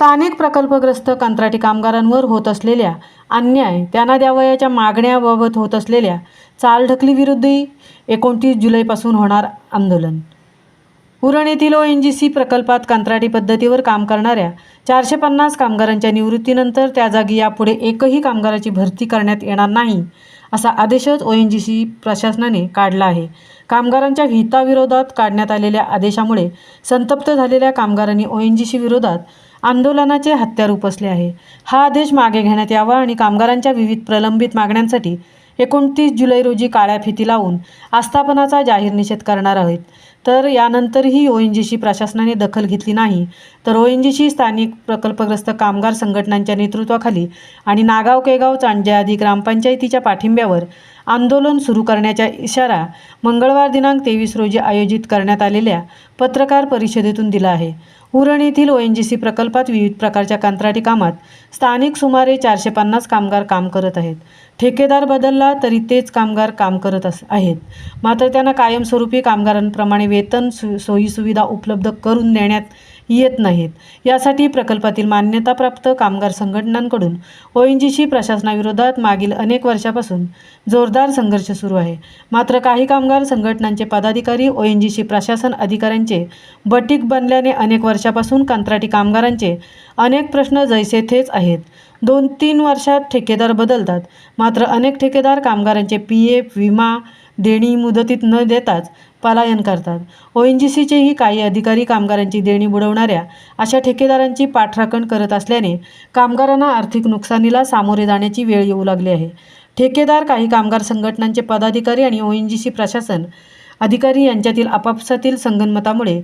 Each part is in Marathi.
स्थानिक प्रकल्पग्रस्त कंत्राटी कामगारांवर होत असलेल्या अन्याय, त्यांना द्यावयाच्या मागण्याबाबत होत असलेल्या चालढकलीविरुद्धही 29 जुलैपासून होणार आंदोलन। उरण येथील ONGC प्रकल्पात कंत्राटी पद्धतीवर काम करणाऱ्या 450 कामगारांच्या निवृत्तीनंतर त्या जागी यापुढे एकही कामगाराची भरती करण्यात येणार नाही, असा आदेशच ONGC प्रशासनाने काढला आहे। कामगारांच्या हिताविरोधात काढण्यात आलेल्या आदेशामुळे संतप्त झालेल्या कामगारांनी ONGC विरोधात आंदोलनाचे हत्यार उपसले आहे। हा आदेश मागे घेण्यात यावा आणि कामगारांच्या विविध प्रलंबित मागण्यांसाठी 29 जुलै रोजी काळ्या फिती लावून आस्थापनाचा जाहीर निषेध करणार आहोत। तर यानंतरही ONGC प्रशासनाने दखल घेतली नाही तर ONGC स्थानिक प्रकल्पग्रस्त कामगार संघटनांच्या नेतृत्वाखाली आणि नागाव केगाव चांजे आदी ग्रामपंचायतीच्या पाठिंब्यावर आंदोलन सुरू करण्याचा इशारा मंगळवार दिनांक 23 रोजी आयोजित करण्यात आलेल्या पत्रकार परिषदेतून दिला आहे। उरण येथील ONGC प्रकल्पात विविध प्रकारच्या कंत्राटी कामात स्थानिक सुमारे 450 कामगार काम करत आहेत। ठेकेदार बदलला तरी तेच कामगार काम करत आहेत, मात्र त्यांना कायमस्वरूपी कामगारांप्रमाणे वेतन सोयीसुविधा उपलब्ध करून देण्यात येत नाहीत। यासाठी प्रकल्पातील मान्यताप्राप्त कामगार संघटनांकडून ONGC प्रशासनाविरोधात मागील अनेक वर्षापासून जोरदार संघर्ष सुरू आहे। मात्र काही कामगार संघटनांचे पदाधिकारी ONGC प्रशासन अधिकाऱ्यांचे बटीक बनल्याने अनेक वर्षापासून कंत्राटी कामगारांचे अनेक प्रश्न जैसे थेच आहेत। 2-3 वर्षात ठेकेदार बदलतात, मात्र अनेक ठेकेदार कामगारांचे PF, विमा, देणी मुदतीत न देताच पलायन करतात। ONGCचेही काही अधिकारी कामगारांची देणी बुडवणाऱ्या अशा ठेकेदारांची पाठराखण करत असल्याने कामगारांना आर्थिक नुकसानीला सामोरे जाण्याची वेळ येऊ लागली आहे। ठेकेदार, काही कामगार संघटनांचे पदाधिकारी आणि ONGC प्रशासन अधिकारी यांच्यातील आपापसातील संगनमतामुळे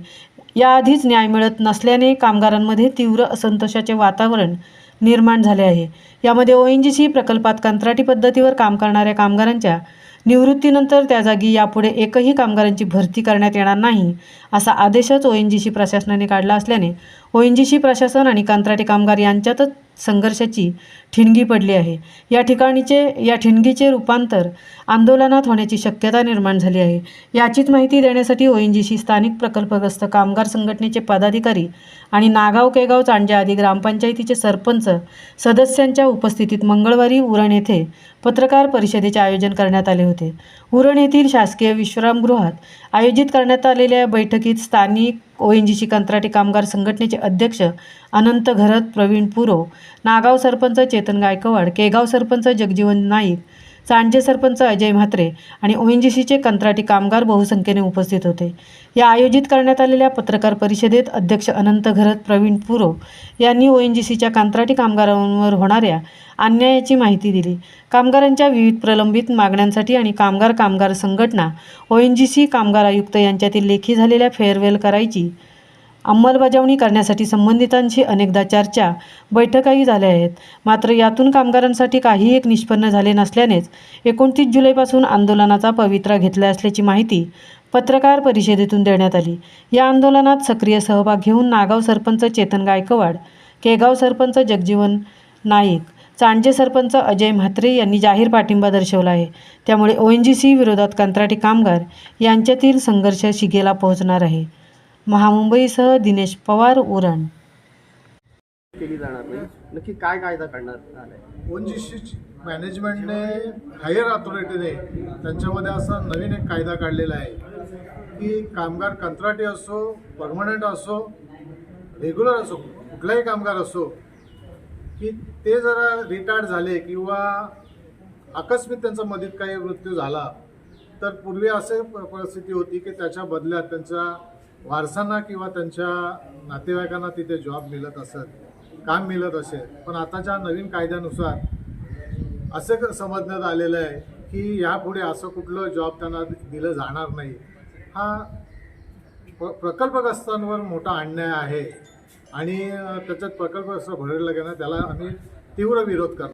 याआधीच न्याय मिळत नसल्याने कामगारांमध्ये तीव्र असंतोषाचे वातावरण निर्माण झाले आहे। यामध्ये ONGC प्रकल्पात कंत्राटी पद्धतीवर काम करणाऱ्या कामगारांच्या निवृत्तीनंतर त्या जागी यापुढे एकही कामगारांची भरती करण्यात येणार नाही, असा आदेशच ONGC प्रशासनाने काढला असल्याने ONGC प्रशासन आणि कंत्राटी कामगार यांच्यातच संघर्षाची ठिणगी पडली आहे। या ठिणगीचे रूपांतर आंदोलनात होण्याची शक्यता निर्माण झाली आहे। याचीच माहिती देण्यासाठी ONGC स्थानिक प्रकल्पग्रस्त कामगार संघटनेचे पदाधिकारी आणि नागाव केगाव चांजे आदी ग्रामपंचायतीचे सरपंच सदस्यांच्या उपस्थितीत मंगळवारी उरण येथे पत्रकार परिषदेचे आयोजन करण्यात आले होते। उरण येथील शासकीय विश्रामगृहात आयोजित करण्यात आलेल्या बैठकीत स्थानिक ONGC कंत्राटी कामगार संघटनेचे अध्यक्ष अनंत घरत, प्रवीण पुरो, नागाव सरपंच चेतन गायकवाड, केगाव सरपंच जगजीवन नाईक, चांजे सरपंच अजय म्हात्रे आणि ONGCचे कंत्राटी कामगार बहुसंख्येने उपस्थित होते। या आयोजित करण्यात आलेल्या पत्रकार परिषदेत अध्यक्ष अनंत घरत, प्रवीण पुरो यांनी ONGCच्या कंत्राटी कामगारांवर होणाऱ्या अन्यायाची माहिती दिली। कामगारांच्या विविध प्रलंबित मागण्यांसाठी आणि कामगार संघटना, ONGC, कामगार आयुक्त यांच्यातील लेखी झालेल्या फेअरवेल कराराची अंमलबजावणी करण्यासाठी संबंधितांशी अनेकदा चर्चा, बैठकाही झाल्या आहेत। मात्र यातून कामगारांसाठी काही एक निष्पन्न झाले नसल्यानेच 29 जुलैपासून आंदोलनाचा पवित्रा घेतला असल्याची माहिती पत्रकार परिषदेतून देण्यात आली। या आंदोलनात सक्रिय सहभाग घेऊन नागाव सरपंच चेतन गायकवाड, केगाव सरपंच जगजीवन नाईक, चांजे सरपंच अजय म्हात्रे यांनी जाहीर पाठिंबा दर्शवला आहे। त्यामुळे ONGC विरोधात कंत्राटी कामगार यांच्यातील संघर्ष शिगेला पोहोचणार आहे। महामुंबईसह दिनेश पवार, उरण। केली जाणार नाही, नक्की काय कायदा करण्यात आलाय? ONGC मॅनेजमेंटने, हायर अथॉरिटीने त्यांच्यामध्ये असा नवीन एक कायदा काढलेला आहे की कामगार कंत्राटी असो, परमनंट असो, रेग्युलर असो, कुठलाही कामगार असो, की ते जरा रिटायर्ड झाले किंवा आकस्मिक त्यांचा मधीत काही मृत्यू झाला तर पूर्वी असे परिस्थिती होती की त्याच्या बदल्यात त्यांच्या वारसांना किंवा त्यांच्या नातेवाईकांना तिथे जॉब मिळत असत, काम मिळत असेल। पण आताच्या नवीन कायद्यानुसार असं समजण्यात आलेलं आहे की यापुढे असं कुठलं जॉब त्यांना दिलं जाणार नाही। हा प्रकल्पग्रस्तांवर मोठा अन्याय आहे आणि त्याच्यात प्रकल्पग्रस्त भरवलं गेलं, त्याला आम्ही तीव्र विरोध करतो।